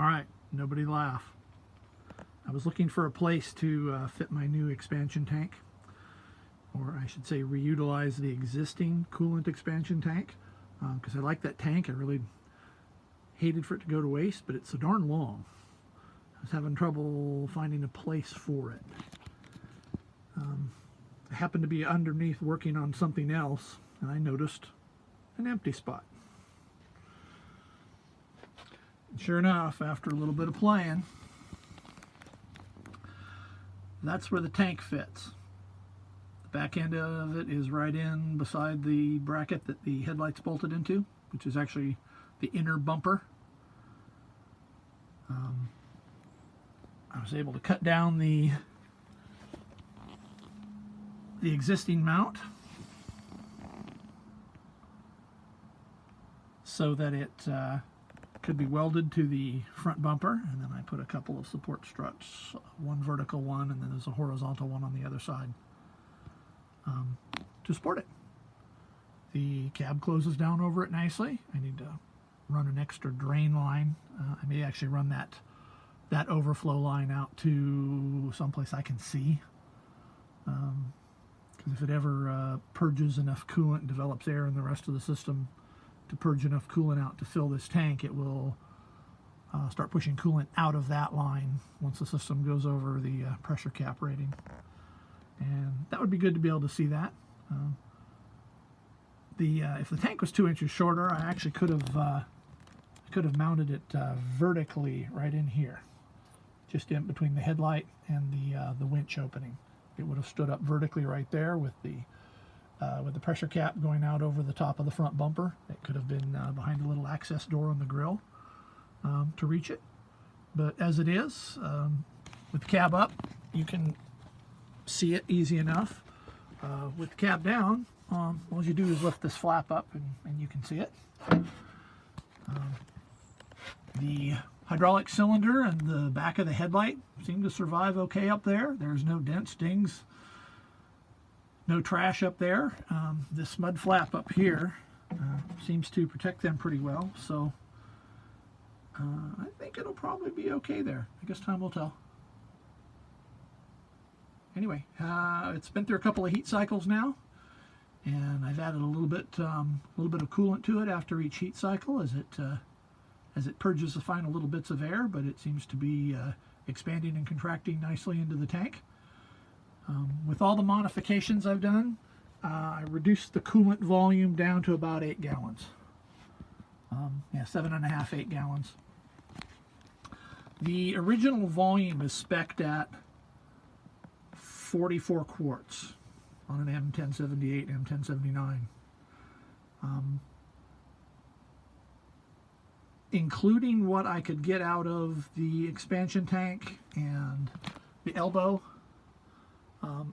All right, nobody laugh. I was looking for a place to fit my new expansion tank, or I should say reutilize the existing coolant expansion tank, because I like that tank. I really hated for it to go to waste, but it's so darn long. I was having trouble finding a place for it. I happened to be underneath working on something else, and I noticed an empty spot. And sure enough, after a little bit of playing, that's where the tank fits. The back end of it is right in beside the bracket that the headlight's bolted into, which is actually the inner bumper. I was able to cut down the existing mount so that it could be welded to the front bumper, and then I put a couple of support struts, one vertical one and then there's a horizontal one on the other side, to support it. The cab closes down over it nicely. I need to run an extra drain line. I may actually run that overflow line out to someplace I can see, because if it ever purges enough coolant and develops air in the rest of the system to purge enough coolant out to fill this tank, it will start pushing coolant out of that line once the system goes over the pressure cap rating. And that would be good to be able to see that. If the tank was 2 inches shorter, I actually could have mounted it vertically right in here, just in between the headlight and the winch opening. It would have stood up vertically right there with the pressure cap going out over the top of the front bumper. It could have been behind a little access door on the grill to reach it. But as it is, with the cab up, you can see it easy enough. With the cab down, all you do is lift this flap up and you can see it. The hydraulic cylinder and the back of the headlight seem to survive okay up there. There's no dents, dings, no trash up there. This mud flap up here seems to protect them pretty well, so I think it'll probably be okay there. I guess time will tell. Anyway, it's been through a couple of heat cycles now, and I've added a little bit of coolant to it after each heat cycle as it purges the final little bits of air, but it seems to be expanding and contracting nicely into the tank. With all the modifications I've done, I reduced the coolant volume down to about 8 gallons. 7.5, 8 gallons. The original volume is spec'd at 44 quarts on an M1078, M1079. Including what I could get out of the expansion tank and the elbow,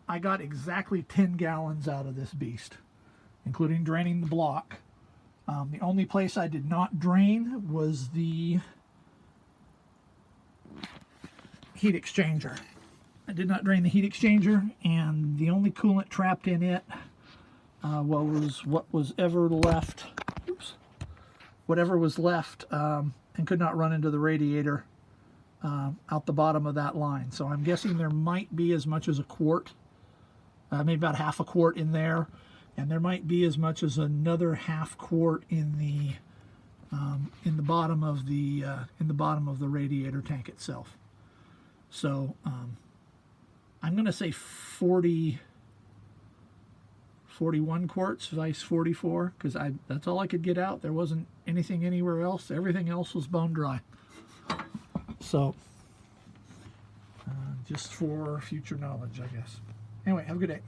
I got exactly 10 gallons out of this beast, including draining the block. The only place I did not drain was the heat exchanger. I did not drain the heat exchanger, and the only coolant trapped in it was what was ever left. Oops. Whatever was left and could not run into the radiator out the bottom of that line. So I'm guessing there might be as much as a quart, maybe about half a quart in there, and there might be as much as another half quart in the bottom of the radiator tank itself. So I'm going to say 41 quarts, vice 44, because that's all I could get out. There wasn't anything anywhere else. Everything else was bone dry. So, just for future knowledge, I guess. Anyway, have a good day.